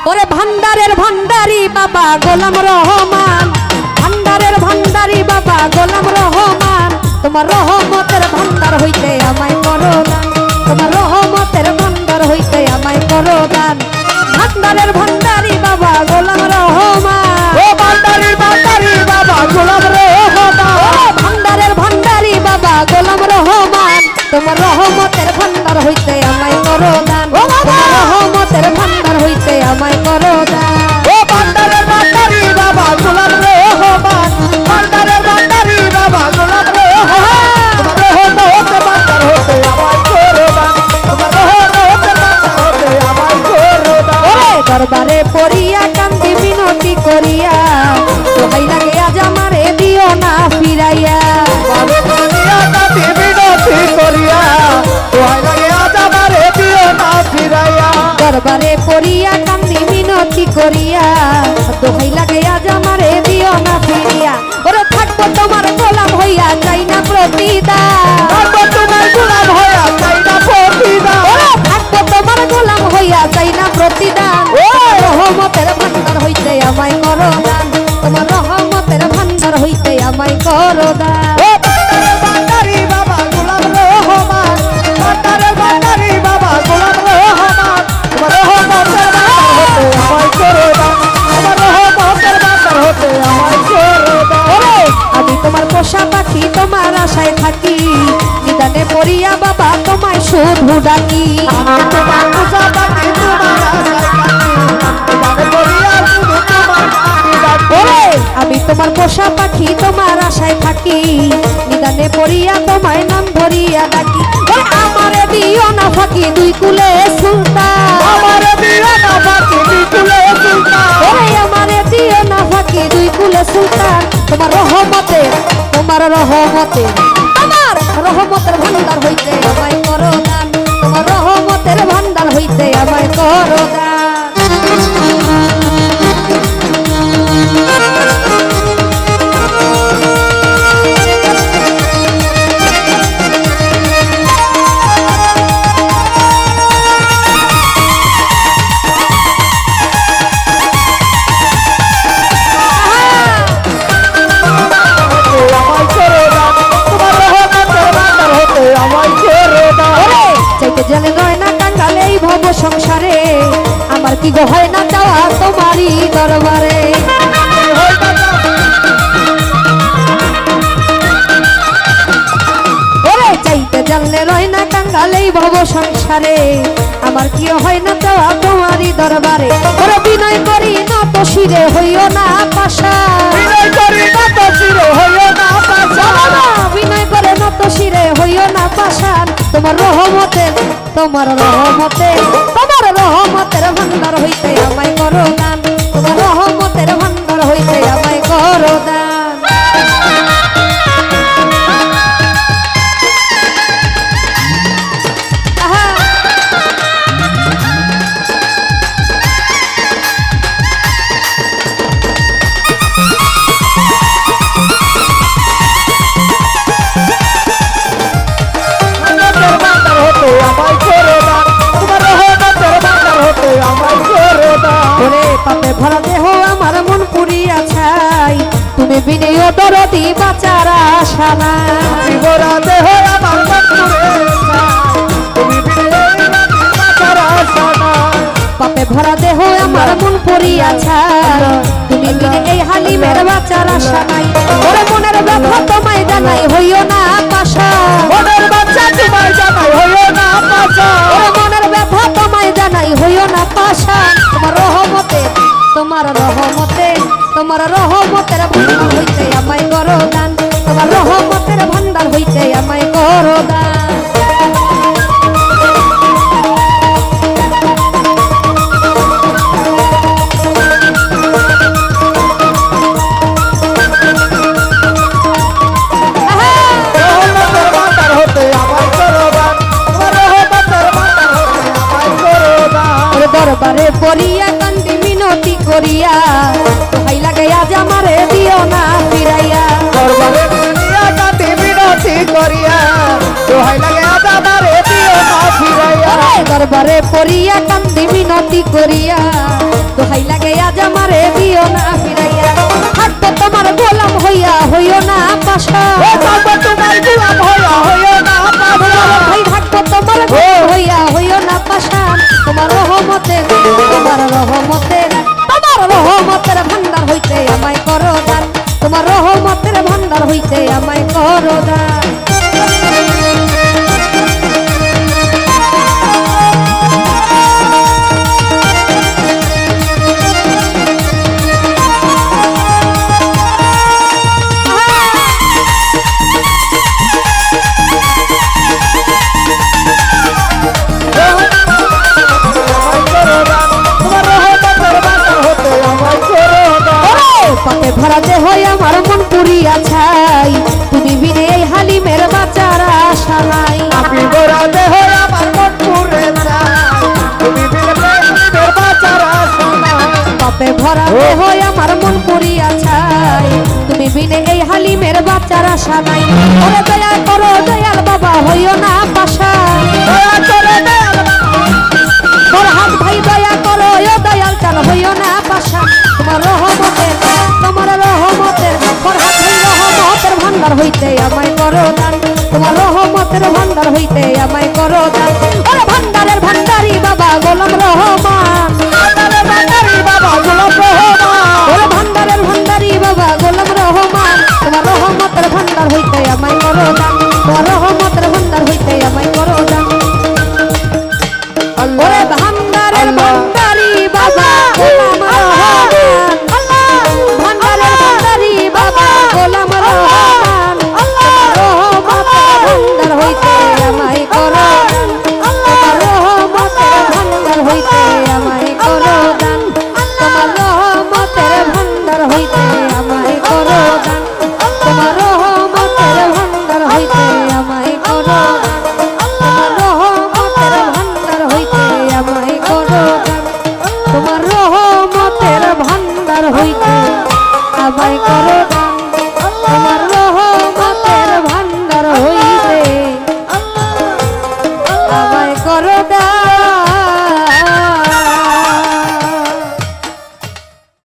ওরে ভান্ডারের ভান্ডারি বাবা গোলাম রহমান, ভান্ডারের ভান্ডারি বাবা গোলাম রহমান, তোমার রহমতের ভান্ডার হইতে আমায় করো দান, তোমার রহমতের ভান্ডার হইতে আমায় করো দান। ভান্ডারের ভান্ডারি বাবা গোলাম রহমান, ও ভান্ডারি ভান্ডারি বাবা গোলাম রহমান, ভান্ডারের ভান্ডারি বাবা গোলাম রহমান, তোমার রহমতের ভান্ডার হইতে আমায় করো দান, তোমার রহমতের ভান্ডার হইতে আমায় করো দান। ও ভান্ডারের ভান্ডারি বাবা গোলাম রহমান, ভান্ডারের ভান্ডারি বাবা গোলাম রহমান, তোমার রহমতের ভান্ডার হইতে আমায় করো দান, তোমার রহমতের ভান্ডার হইতে আমায় করো দান। দরবারে পড়িয়া কান্দি মিনতি করিয়া, দোহাই লাগে আজ আমারে দিও না ফিরাইয়া, কান্দি মিনতি করিয়া, দোহাই লাগে আজ আমারে দিও না ফিরাইয়া। দরবারে পড়িয়া কান্দি মিনতি করিয়া, দোহাই লাগে আজ আমারে দিও না ফিরিয়া। ওরে থাকবো তোমার গোলাম হইয়া চাই না প্রতিদান, থাকবো তোমার গোলাম হইয়া চাই না প্রতিদান, থাকবো তোমার গোলাম হইয়া চাই না প্রতিদান। রহমতের ভান্ডার হইতে আমায় করো দান, তোমার রহমতের ভান্ডার হইতে আমায় করো দান। ভান্ডারি বাবা গোলাম রহমান, ভান্ডারের ভান্ডারি বাবা গোলাম রহমান, তোমার রহমতের ভান্ডার হতে আমায় করো দান, তোমার রহমতের ভান্ডার হতে আমায় করো দান। আমি তোমার পোষা পাখি তোমার আশায় থাকি, নিদানে পড়িয়া বাবা তোমায় শুধু ডাকি। তোমার পোষা পাখি তোমার আশায় থাকি, নিদানে পড়িয়া শুধু তোমার নামই ডাকি। আমি তোমার পোষা পাখি তোমার আশায় থাকি, নিদানে পড়িয়া তোমায় নাম ধরিয়া ডাকি। আমারে দিও না ফাঁকি দুই কুলে সুলতান, আমারে দিও না ফাঁকি দুই কুলে সুলতান, আমারে দিও না ফাঁকি দুই কুলে সুলতান। তোমার রহমতে, তোমার রহমতে, আমার রহমতের ভান্ডার হইতে আমায় করো দান, তোমার রহমতের ভান্ডার হইতে আমায় করো দান। চাইতে জানে নয় না কাঙ্গালে এই ভব সংসারে, আমার কি গো হয় না যাওয়া তোমারই দরবারে। চাইতে জানলে রয় না কাঙ্গালে এই ভব সংসারে, আমার কি হয় না যাওয়া তোমারই দরবারে। ওরে বিনয় করি নত শিরে হইও না পাশা, বিনয় করি নত শিরে হইও না পাশা, বিনয় করে নত শিরে হইও না পাশান। তোমার রহমতে, তোমার রহমতে, তোমার রহমতের ভান্ডার হইতে আমায় করো দান, তোমার রহমতের ভান্ডার হইতে আমায় করো দান। পাপে ভরা দেহ আমার মন পুরিয়া ছাই, তুমি বিনয় দরদি বাঁচার আশা নাই। ভরা দেহ আমার মন পুরিয়া ছাই, তুমি বিনয় দরদি বাঁচার আশা নাই। পাপে ভরা দেহ আমার মন পুরিয়া ছাই, তুমি বিনে এই হালিমের বাঁচার আশা নাই। ওরে মনের ব্যথা তোমায় জানাই হইও না পাশা, মনের বাচ্চা তোমায় জানাই হইও না পাশা, ওরে মনের ব্যথা তোমায় জানাই হইও না পাশা। তোমার রহমতে, তোমার রহমতে, তোমার রহমতের ভান্ডার হইতে আমায় করো দান, তোমার রহমতের ভান্ডার হইতে আমায় করো দান। দরবারে পড়িয়া কান্দি মিনতি করিয়া, দোহাই লাগে আজ আমারে দিও না ফিরাইয়া। দরবারে পড়িয়া কান্দি মিনতি করিয়া, দোহাই লাগে আজ আমারে দিও না ফিরাইয়া। দরবারে পড়িয়া কান্দি মিনতি করিয়া, দোহাই লাগে আজ আমারে দিও না ফিরাইয়া থাকবো তোমার গোলাম হইয়া হইও না পাশা থাকবো তোমার গোলাম হইয়া হইও না পাশা ভাই থাকবো তোমার গোলাম হইয়া হইও না পাশা তোমার রহমতের ভান্ডার হইতে আমায় করো দান তোমার রহমতের ভান্ডার হইতে আমায় করো দান পাপে ভরা দেহ আমার মন পুরিয়া ছাই তুমি বিনে এই হালিমের বাঁচার আশা নাই পাপে ভরা দেহ আমার মন পুরে ছাই তুমি বিনে এই হালিমের বাঁচার আশা নাই পাপে ভরা দেহ আমার মন পুরিয়া ছাই তুমি বিনে এই হালিমের বাঁচার আশা নাই ওরে দয়া করো দয়াল বাবা হইও না পাশা দয়া করে দয়াল তোর হাত ভাই দয়া করো ও দয়াল চাল হইও না পাশা তোমার রহমতের ফরহাদ ভাই রহমতের ভান্ডার হইতে আমায় করো দান তোমার রহমতের ভান্ডার হইতে আমায় করো দান ওরে ভান্ডারের ভান্ডারি বাবা গোলাম রহমান ভান্ডারের ভান্ডারি বাবা গোলাম রহমান ওরে ভান্ডারের ভান্ডারি বাবা গোলাম রহমান তোমার রহমতের ভান্ডার হইতে আমায় করো দান তোমার রহমতের ভান্ডার হইতে আমায় করো দান ওরে ভান্ডারের ভান্ডারি বাবা গোলাম রহমান ভান্ডারের ভান্ডারি বাবা গোলাম রহমান রহমতের ভান্ডার হইতে আমায় করো তোমার রহমতের ভান্ডার হইতে আমায় করো দান তোমার রহমতের ভান্ডার হইতে আমায় করো দান তোমার রহমতের ভান্ডার হইতে আমায় করো দান তোমার রহমতের ভান্ডার হইতে আমায় করো দান তোমার রহমতের ভান্ডার হইতে আমায়